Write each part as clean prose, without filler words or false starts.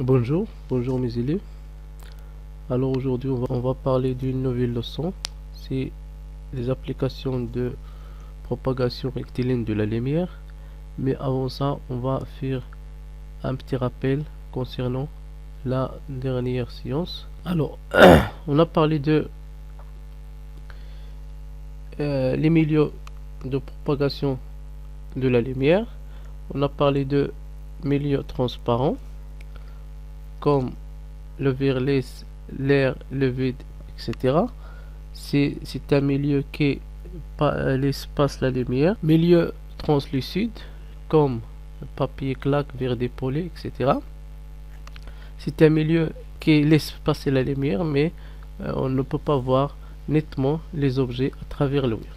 Bonjour mes élèves. Alors aujourd'hui on va parler d'une nouvelle leçon. C'est les applications de propagation rectiligne de la lumière. Mais avant ça, on va faire un petit rappel concernant la dernière séance. Alors, on a parlé de les milieux de propagation de la lumière. On a parlé de milieux transparents comme le verre, l'air, le vide, etc. C'est un milieu qui laisse passer la lumière. Milieu translucide comme papier, claque, verre dépolé, etc. C'est un milieu qui laisse passer la lumière, mais on ne peut pas voir nettement les objets à travers le verre.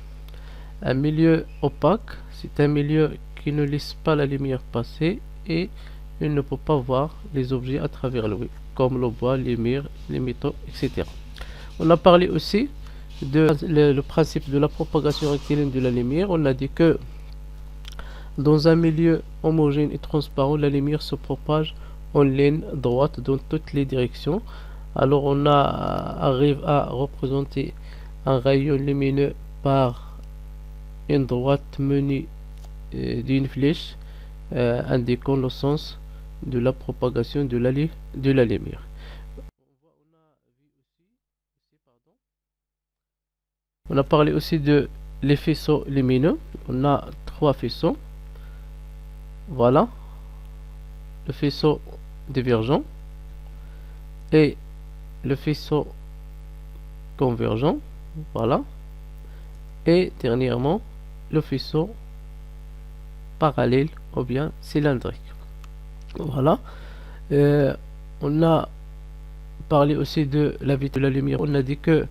Un milieu opaque, c'est un milieu qui ne laisse pas la lumière passer et il ne peut pas voir les objets à travers le verre, comme le bois, les murs, les métaux, etc. On a parlé aussi de le principe de la propagation rectiligne de la lumière. On a dit que dans un milieu homogène et transparent, la lumière se propage en ligne droite dans toutes les directions. Alors on arrive à représenter un rayon lumineux par une droite munie d'une flèche indiquant le sens de la propagation de la lumière. On a parlé aussi de les faisceaux lumineux. On a trois faisceaux. Voilà. Le faisceau divergent et le faisceau convergent. Voilà. Et dernièrement, le faisceau parallèle ou bien cylindrique. Voilà. On a parlé aussi de la vitesse de la lumière. On a dit que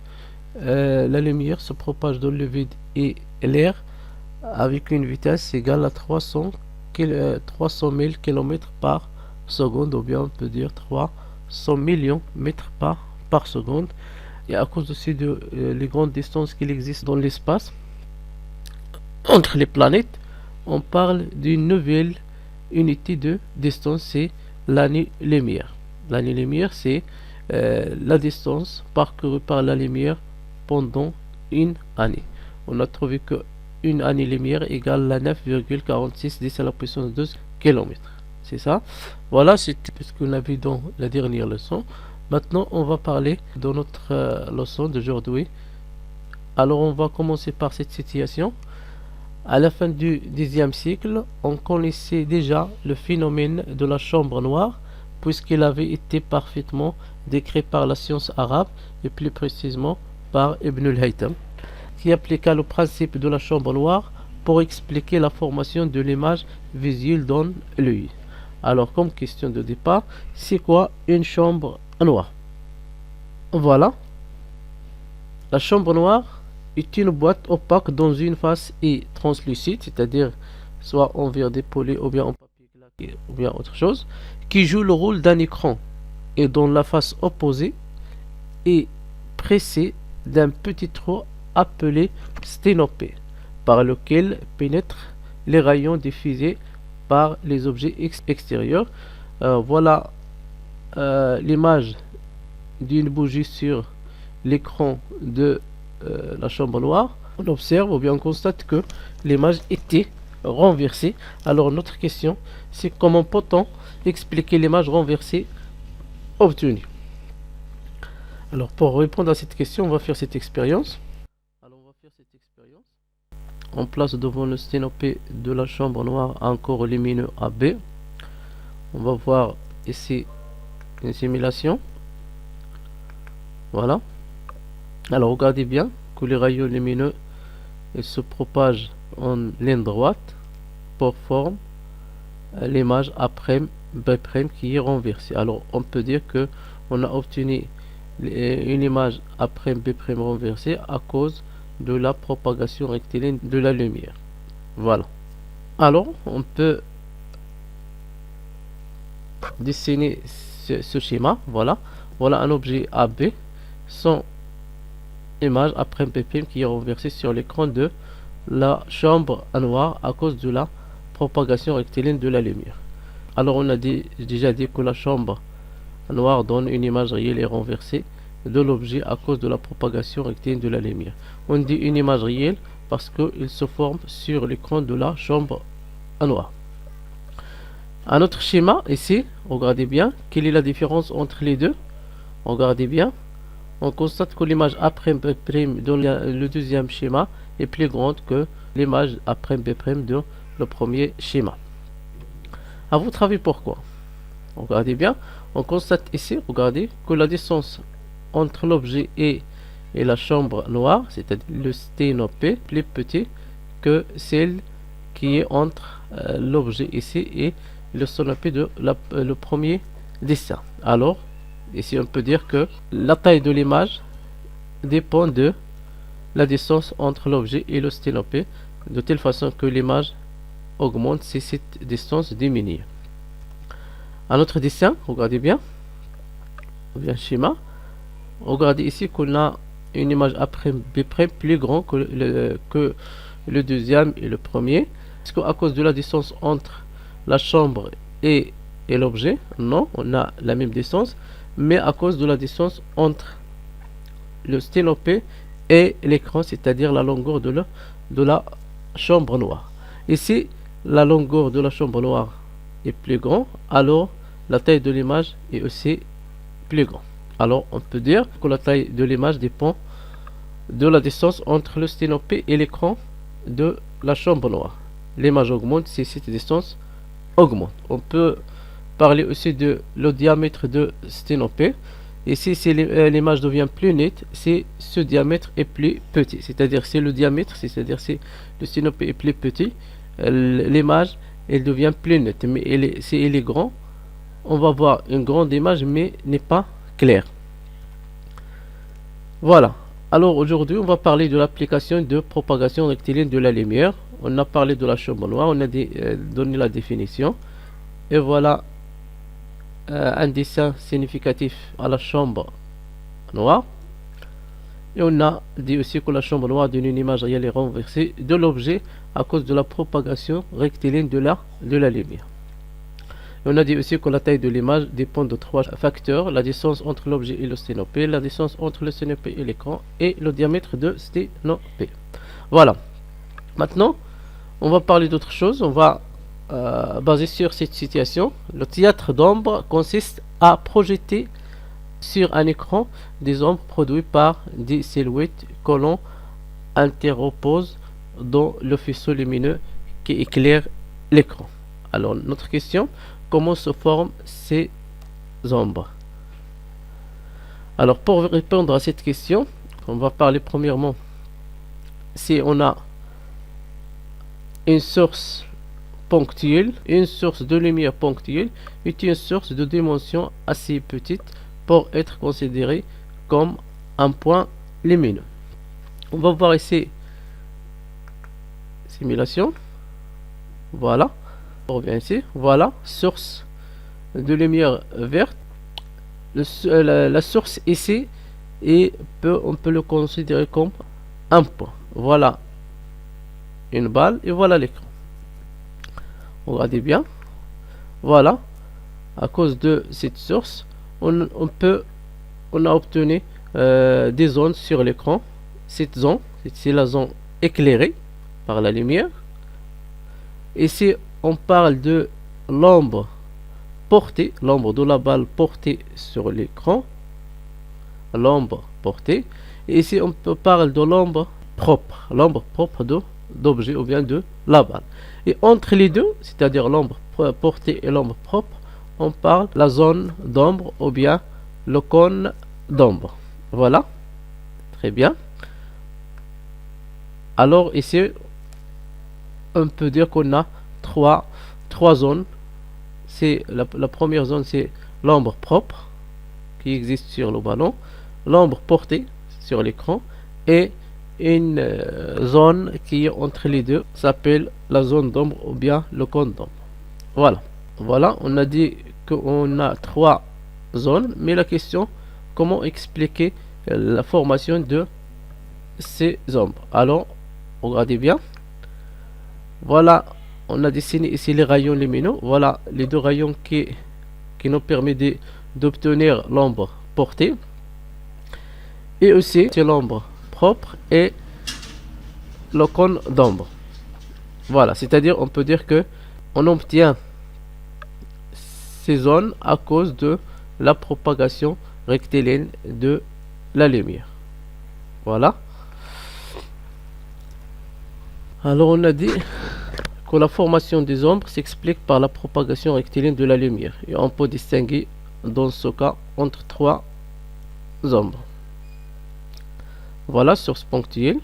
la lumière se propage dans le vide et l'air avec une vitesse égale à 300 000 km par seconde, ou bien on peut dire 300 millions mètres par seconde. Et à cause aussi de les grandes distances qu'il existe dans l'espace entre les planètes, on parle d'une nouvelle unité de distance, c'est l'année-lumière. L'année-lumière, c'est la distance parcourue par la lumière pendant une année. On a trouvé que une année-lumière égale à 9,46 10 à la puissance 12 km. C'est ça. Voilà, c'est ce qu'on a vu dans la dernière leçon. Maintenant, on va parler de notre leçon d'aujourd'hui. Alors, on va commencer par cette situation. À la fin du Xe siècle, on connaissait déjà le phénomène de la chambre noire, puisqu'il avait été parfaitement décrit par la science arabe, et plus précisément par Ibn al-Haytham, qui appliqua le principe de la chambre noire pour expliquer la formation de l'image visuelle dans l'œil. Alors, comme question de départ, c'est quoi une chambre noire? Voilà. La chambre noire est une boîte opaque dont une face est translucide, c'est-à-dire soit en verre dépolé ou bien en papier glaqué ou bien autre chose, qui joue le rôle d'un écran et dont la face opposée est pressée d'un petit trou appelé sténopée, par lequel pénètrent les rayons diffusés par les objets extérieurs. Voilà l'image d'une bougie sur l'écran de la chambre noire. On observe ou bien on constate que l'image était renversée. Alors notre question, c'est comment peut-on expliquer l'image renversée obtenue? Alors pour répondre à cette question, on va faire cette expérience. Alors on va faire cette expérience. On place devant le sténopée de la chambre noire un corps lumineux AB. On va voir ici une simulation. Voilà. Alors regardez bien que les rayons lumineux se propagent en ligne droite pour former l'image A', B' qui est renversée. Alors on peut dire que on a obtenu une image A', B' renversée à cause de la propagation rectiligne de la lumière. Voilà. Alors on peut dessiner ce schéma. Voilà. Voilà un objet AB sans image après BP qui est renversée sur l'écran de la chambre noire à cause de la propagation rectiligne de la lumière. Alors on a déjà dit que la chambre noir donne une image réelle et renversée de l'objet à cause de la propagation rectiligne de la lumière. On dit une image réelle parce qu'il se forme sur l'écran de la chambre noire. Un autre schéma ici, regardez bien, quelle est la différence entre les deux? Regardez bien, on constate que l'image A'B' dans le deuxième schéma est plus grande que l'image A'B' dans le premier schéma. À votre avis, pourquoi? Regardez bien, on constate ici, regardez, que la distance entre l'objet et la chambre noire, c'est-à-dire le sténopé, est plus petit que celle qui est entre l'objet ici et le sténopé de le premier dessin. Alors, ici on peut dire que la taille de l'image dépend de la distance entre l'objet et le sténopé, de telle façon que l'image augmente si cette distance diminue. Un autre dessin, regardez bien, un schéma. Regardez ici qu'on a une image A'B' plus grande que le deuxième et le premier. Est-ce qu'à cause de la distance entre la chambre et l'objet? Non, on a la même distance, mais à cause de la distance entre le sténopé et l'écran, c'est-à-dire la longueur de la chambre noire. Ici, la longueur de la chambre noire est plus grande, alors la taille de l'image est aussi plus grande. Alors on peut dire que la taille de l'image dépend de la distance entre le sténopé et l'écran de la chambre noire. L'image augmente si cette distance augmente. On peut parler aussi de le diamètre de sténopé. Ici, si l'image devient plus nette, si ce diamètre est plus petit, c'est-à-dire si le diamètre, c'est-à-dire si le sténopé est plus petit, l'image elle devient plus nette. Mais si elle est grande, on va voir une grande image mais n'est pas claire. Voilà. Alors aujourd'hui, on va parler de l'application de propagation rectiligne de la lumière. On a parlé de la chambre noire, on a donné la définition. Et voilà un dessin significatif à la chambre noire. Et on a dit aussi que la chambre noire donne une image réelle et renversée de l'objet à cause de la propagation rectiligne de la lumière. Et on a dit aussi que la taille de l'image dépend de trois facteurs: la distance entre l'objet et le sténopé, la distance entre le sténopé et l'écran, et le diamètre de sténopé. Voilà. Maintenant, on va parler d'autre chose. On va baser sur cette situation. Le théâtre d'ombre consiste à projeter sur un écran des ombres produites par des silhouettes que l'on interpose dans le faisceau lumineux qui éclaire l'écran. Alors, notre question: comment se forment ces ombres? Alors, pour répondre à cette question, on va parler premièrement si on a une source ponctuelle, une source de lumière ponctuelle est une source de dimension assez petite pour être considérée comme un point lumineux. On va voir ici simulation. Voilà. On revient ici. Voilà, source de lumière verte. La source ici, et on peut le considérer comme un point. Voilà une balle et voilà l'écran. Regardez bien. Voilà. À cause de cette source, on a obtenu des zones sur l'écran. Cette zone, c'est la zone éclairée par la lumière. Ici, on parle de l'ombre portée, l'ombre de la balle portée sur l'écran. L'ombre portée. Et ici, on parle de l'ombre propre d'objet ou bien de la balle. Et entre les deux, c'est-à-dire l'ombre portée et l'ombre propre, on parle de la zone d'ombre ou bien le cône d'ombre. Voilà. Très bien. Alors ici, on peut dire qu'on a trois zones. C'est la première zone, c'est l'ombre propre qui existe sur le ballon, l'ombre portée sur l'écran, et une zone qui est entre les deux s'appelle la zone d'ombre ou bien le cône d'ombre. Voilà, on a dit qu'on a trois zones, mais la question: comment expliquer la formation de ces ombres? Alors, regardez bien. Voilà, on a dessiné ici les rayons lumineux. Voilà les deux rayons qui nous permettent d'obtenir l'ombre portée, et aussi l'ombre propre et le cône d'ombre. Voilà, c'est-à-dire on peut dire que on obtient ces zones à cause de la propagation rectiligne de la lumière. Voilà. Alors on a dit que la formation des ombres s'explique par la propagation rectiligne de la lumière, et on peut distinguer dans ce cas entre trois ombres. Voilà source ponctuelle,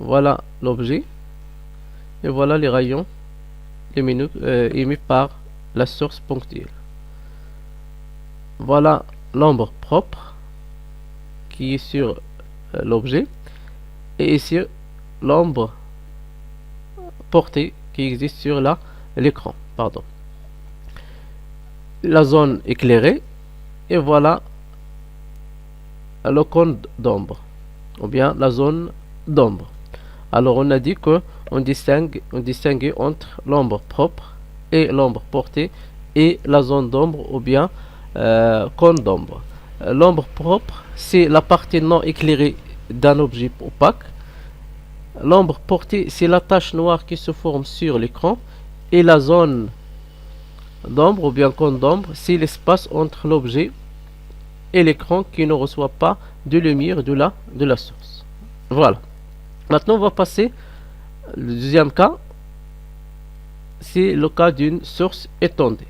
voilà l'objet, et voilà les rayons lumineux émis par la source ponctuelle. Voilà l'ombre propre qui est sur l'objet, et ici l'ombre portée qui existe sur l'écran. La zone éclairée, et voilà le cône d'ombre, ou bien la zone d'ombre. Alors on a dit que on distingue entre l'ombre propre et l'ombre portée et la zone d'ombre, ou bien cône d'ombre. L'ombre propre, c'est la partie non éclairée d'un objet opaque. L'ombre portée, c'est la tache noire qui se forme sur l'écran, et la zone d'ombre, ou bien cône d'ombre, c'est l'espace entre l'objet et l'écran qui ne reçoit pas de lumière de la source. Voilà. Maintenant, on va passer au deuxième cas. C'est le cas d'une source étendue.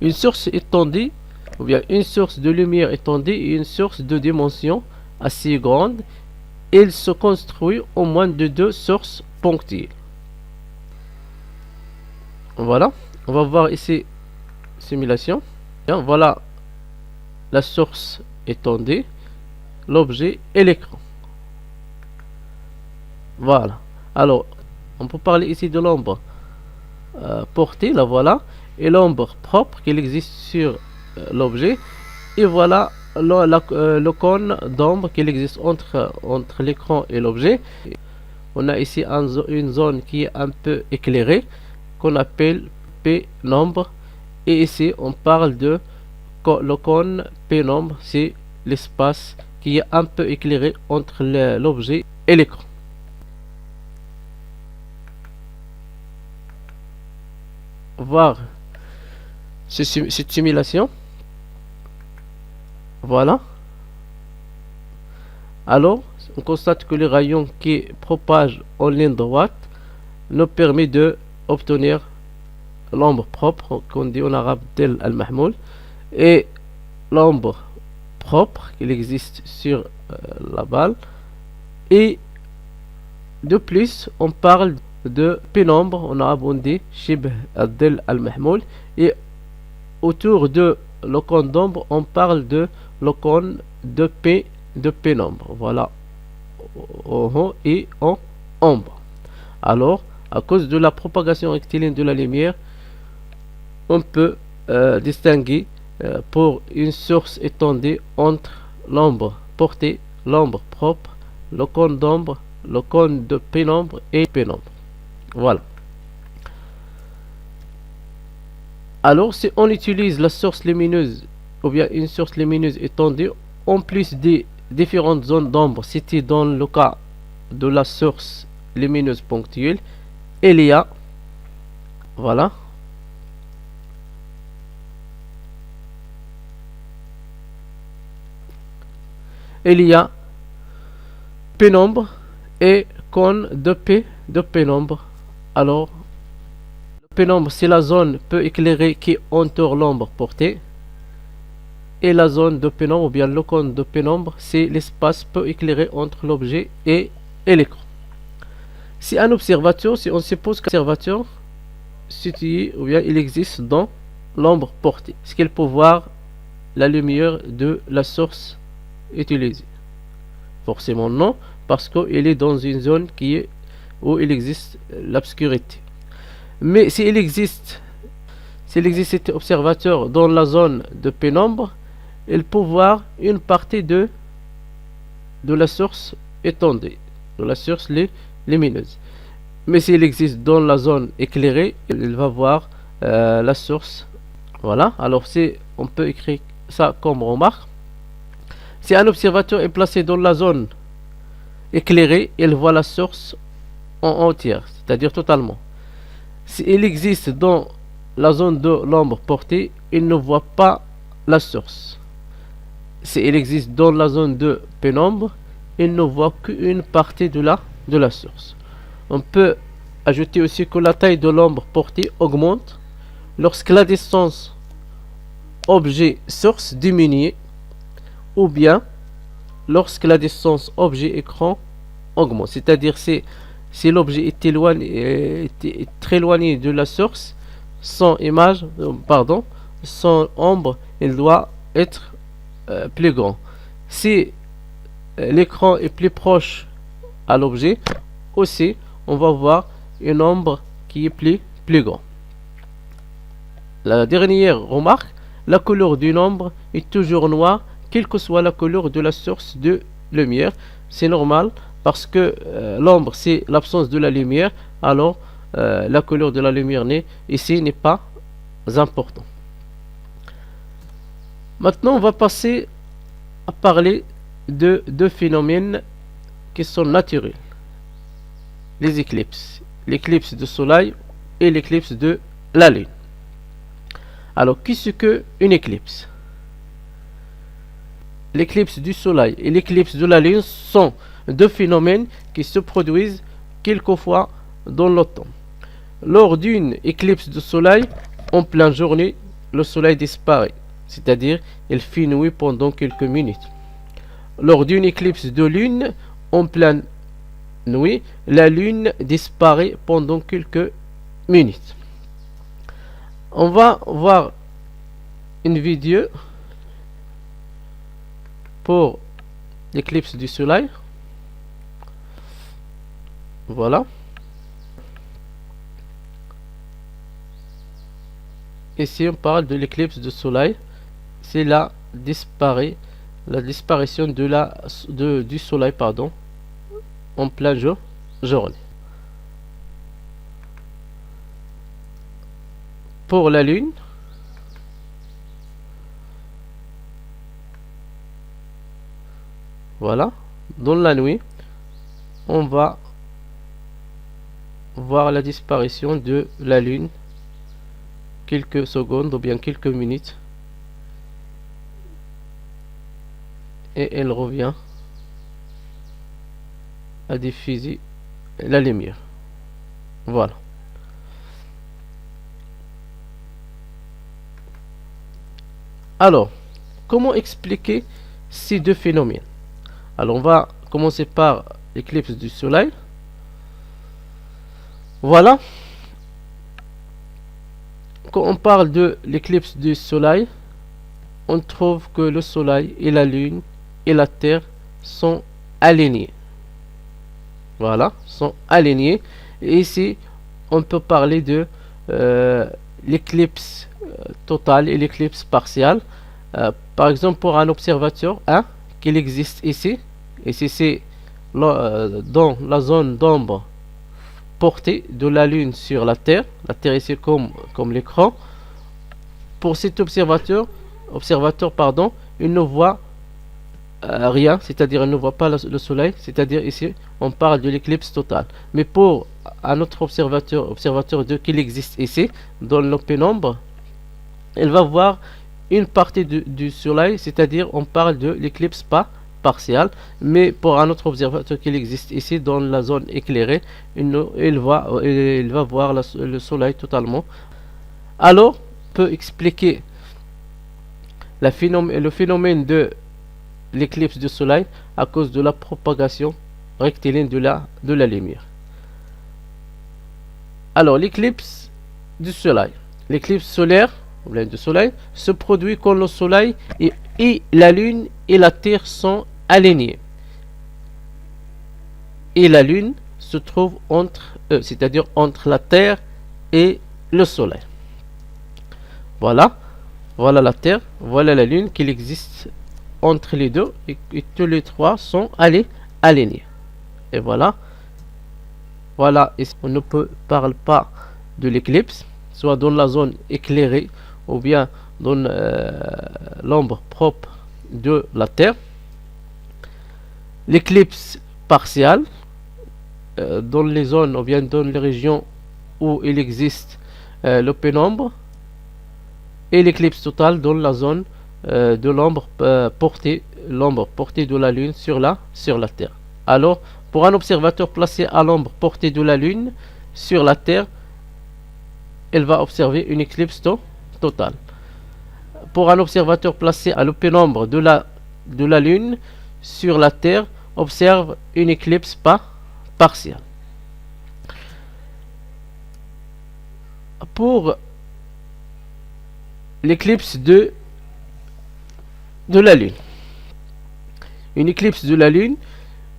Une source étendue, ou bien une source de lumière étendue, est une source de dimension assez grande. Il se construit au moins de deux sources ponctuelles. Voilà. On va voir ici simulation. Bien, voilà la source étendue, l'objet et l'écran. Voilà. Alors, on peut parler ici de l'ombre portée, la voilà, et l'ombre propre qui existe sur l'objet, et voilà le cône d'ombre qui existe entre l'écran et l'objet. On a ici une zone qui est un peu éclairée, qu'on appelle pénombre, et ici on parle de le cône pénombre, c'est l'espace qui est un peu éclairé entre l'objet et l'écran. Voir cette simulation. Voilà. Alors, on constate que les rayons qui propagent en ligne droite nous permet de obtenir l'ombre propre, qu'on dit en arabe del al-mahmoul, et l'ombre propre qu'il existe sur la balle. Et de plus, on parle de pénombre, en arabe on dit shibh del al-mahmoul, et autour de le cône d'ombre, on parle de le cône de pénombre. Voilà, en haut et en ombre. Alors, à cause de la propagation rectiligne de la lumière, on peut distinguer pour une source étendue entre l'ombre portée, l'ombre propre, le cône d'ombre, le cône de pénombre et pénombre. Voilà. Alors, si on utilise la source lumineuse, ou bien une source lumineuse étendue, en plus des différentes zones d'ombre situées dans le cas de la source lumineuse ponctuelle, il y a, voilà, il y a pénombre et cône de pénombre. Alors, le pénombre, c'est la zone peu éclairée qui entoure l'ombre portée, et la zone de pénombre, ou bien le cône de pénombre, c'est l'espace peu éclairé entre l'objet et l'écran. Si un observateur, si on suppose qu'un observateur situé, ou bien il existe dans l'ombre portée, est-ce qu'il peut voir la lumière de la source utilisée? Forcément non, parce qu'il est dans une zone où il existe l'obscurité. Mais s'il existe cet observateur dans la zone de pénombre, il peut voir une partie de la source étendue, de la source lumineuse. Mais s'il existe dans la zone éclairée, il va voir la source. Voilà. Alors c'est on peut écrire ça comme remarque. Si un observateur est placé dans la zone éclairée, il voit la source en entière, c'est-à-dire totalement. S'il existe dans la zone de l'ombre portée, il ne voit pas la source. S'il existe dans la zone de pénombre, il ne voit qu'une partie de la source. On peut ajouter aussi que la taille de l'ombre portée augmente lorsque la distance objet-source diminue, ou bien lorsque la distance objet-écran augmente. C'est-à-dire si l'objet est très éloigné de la source, son ombre, il doit être plus grand. Si l'écran est plus proche à l'objet, aussi on va voir une ombre qui est plus grande. La dernière remarque, la couleur d'une ombre est toujours noire, quelle que soit la couleur de la source de lumière. C'est normal parce que l'ombre c'est l'absence de la lumière, alors la couleur de la lumière ici n'est pas important. Maintenant on va passer à parler de deux phénomènes qui sont naturels. Les éclipses. L'éclipse du soleil et l'éclipse de la lune. Alors, qu'est-ce qu'une éclipse? L'éclipse du soleil et l'éclipse de la lune sont deux phénomènes qui se produisent quelquefois dans le temps. Lors d'une éclipse du soleil, en pleine journée, le soleil disparaît, c'est-à-dire il fait nuit pendant quelques minutes. Lors d'une éclipse de lune, en pleine nuit, la lune disparaît pendant quelques minutes. On va voir une vidéo pour l'éclipse du soleil. Voilà. Ici on parle de l'éclipse du soleil. C'est la disparition du soleil en pleine journée. Pour la lune, voilà, dans la nuit, on va voir la disparition de la lune quelques secondes ou bien quelques minutes, et elle revient à diffuser la lumière. Voilà. Alors, comment expliquer ces deux phénomènes? Alors, on va commencer par l'éclipse du soleil. Voilà. Quand on parle de l'éclipse du soleil, on trouve que le soleil et la lune et la terre sont alignés. Voilà, sont alignés. Et ici, on peut parler de l'éclipse totale et l'éclipse partielle. Par exemple, pour un observateur qu'il existe ici, c'est dans la zone d'ombre portée de la lune sur la terre ici comme l'écran. Pour cet observateur, il ne voit rien, c'est-à-dire il ne voit pas le soleil, c'est-à-dire ici on parle de l'éclipse totale. Mais pour un autre observateur qu'il existe ici dans le pénombre, il va voir une partie du soleil, c'est-à-dire on parle de l'éclipse partielle. Mais pour un autre observateur qu'il existe ici dans la zone éclairée, il va voir le soleil totalement. Alors on peut expliquer le phénomène de l'éclipse du soleil à cause de la propagation rectiligne de la lumière. Alors l'éclipse du soleil, l'éclipse solaire du soleil se produit quand le soleil et la lune et la terre sont alignés, et la lune se trouve entre eux, c'est-à-dire entre la terre et le soleil. Voilà la terre, voilà la lune qu'il existe entre les deux, et tous les trois sont alignés. Et voilà, on ne parle pas de l'éclipse, soit dans la zone éclairée ou bien donne l'ombre propre de la Terre. L'éclipse partielle dans les zones ou bien dans les régions où il existe le pénombre, et l'éclipse totale dans la zone de l'ombre portée de la Lune sur la Terre. Alors, pour un observateur placé à l'ombre portée de la Lune sur la Terre, elle va observer une éclipse totale. Pour un observateur placé à la pénombre de la Lune sur la Terre, observe une éclipse partielle. Pour l'éclipse de la Lune, une éclipse de la Lune,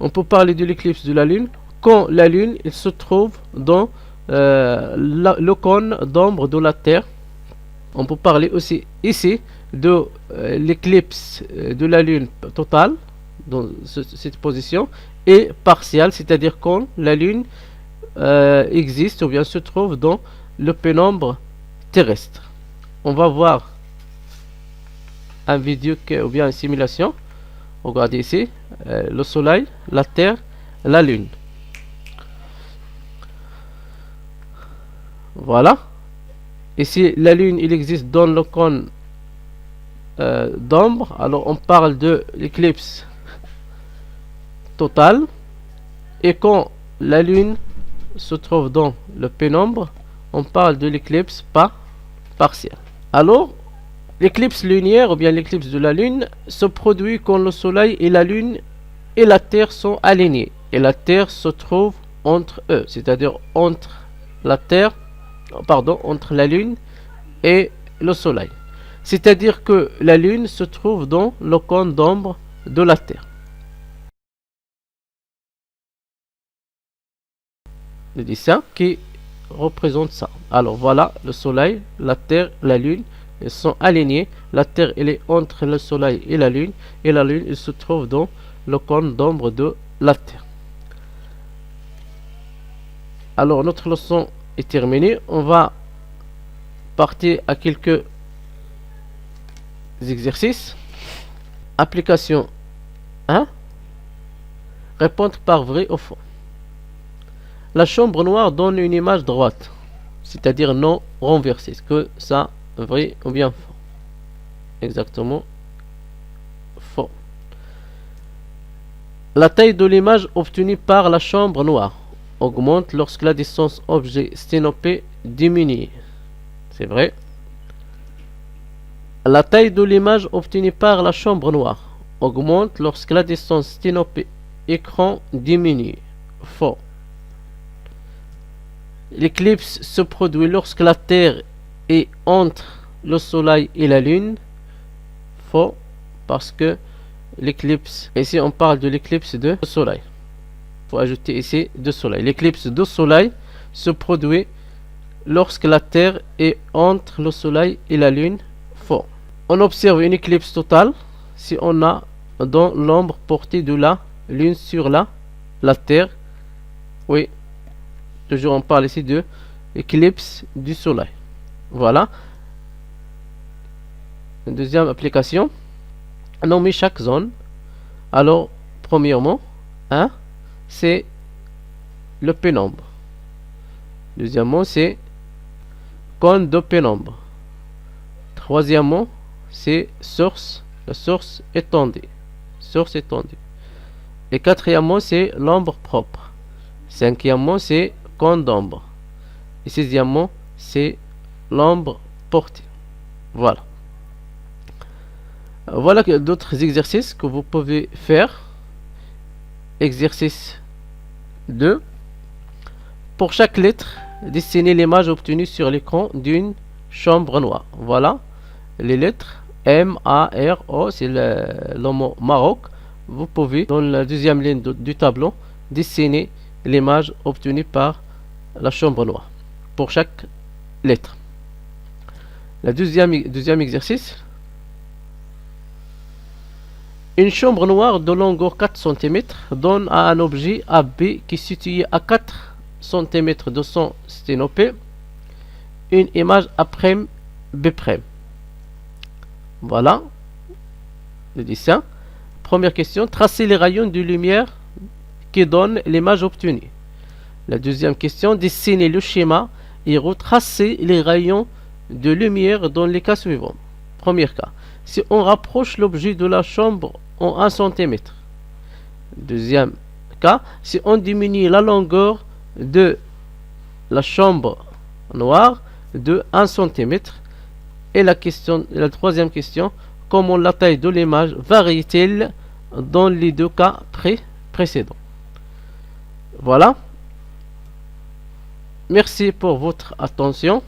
on peut parler de l'éclipse de la Lune quand la Lune elle se trouve dans le cône d'ombre de la Terre. On peut parler aussi ici de l'éclipse de la Lune totale dans cette position, et partielle, c'est-à-dire quand la Lune existe ou bien se trouve dans le pénombre terrestre. On va voir un vidéo ou bien une simulation. Regardez ici le Soleil, la Terre, la Lune. Voilà. Ici la Lune il existe dans le cône d'ombre. Alors on parle de l'éclipse totale, et quand la Lune se trouve dans le pénombre, on parle de l'éclipse partielle. Alors l'éclipse lunaire ou bien l'éclipse de la Lune se produit quand le Soleil et la Lune et la Terre sont alignés et la Terre se trouve entre eux, c'est-à-dire entre entre la Lune et le Soleil. C'est-à-dire que la Lune se trouve dans le cône d'ombre de la Terre. Le dessin qui représente ça. Alors voilà le Soleil, la Terre, la Lune, ils sont alignés. La Terre elle est entre le Soleil et la Lune elle se trouve dans le cône d'ombre de la Terre. Alors notre leçon est terminée. On va partir à quelques exercices. Application 1. Répondre par vrai ou faux. La chambre noire donne une image droite, c'est-à-dire non renversée. Est-ce que ça vrai ou bien faux? Exactement faux. La taille de l'image obtenue par la chambre noire augmente lorsque la distance objet sténopé diminue. C'est vrai. La taille de l'image obtenue par la chambre noire augmente lorsque la distance sténopé écran diminue. Faux. L'éclipse se produit lorsque la Terre est entre le Soleil et la Lune. Faux, parce que l'éclipse, ici on parle de l'éclipse de Soleil. Il faut ajouter ici de Soleil. L'éclipse de Soleil se produit lorsque la Terre est entre le Soleil et la Lune. Faux. On observe une éclipse totale si on a dans l'ombre portée de la Lune sur la Terre. Oui. Toujours on parle ici de éclipse du Soleil. Voilà. Une deuxième application. Nommer chaque zone. Alors, premièrement, c'est le pénombre. Deuxièmement, c'est cône de pénombre. Troisièmement, c'est source. La source étendue. Et quatrièmement, c'est l'ombre propre. Cinquièmement, c'est cône d'ombre. Et sixièmement, c'est l'ombre portée. Voilà. Voilà d'autres exercices que vous pouvez faire. Exercice 2. Pour chaque lettre, dessinez l'image obtenue sur l'écran d'une chambre noire. Voilà les lettres M, A, R, O, c'est le mot Maroc. Vous pouvez, dans la deuxième ligne du tableau, dessiner l'image obtenue par la chambre noire pour chaque lettre. Le deuxième exercice. Une chambre noire de longueur 4 cm donne à un objet AB qui est situé à 4 cm de son sténopé une image A', B'. Voilà le dessin. Première question, tracer les rayons de lumière qui donnent l'image obtenue. La deuxième question, dessiner le schéma et retracer les rayons de lumière dans les cas suivants. Premier cas, si on rapproche l'objet de la chambre en 1 cm. Deuxième cas, si on diminue la longueur de la chambre noire de 1 cm. Et la troisième question, comment la taille de l'image varie-t-elle dans les deux cas précédents? Voilà. Merci pour votre attention.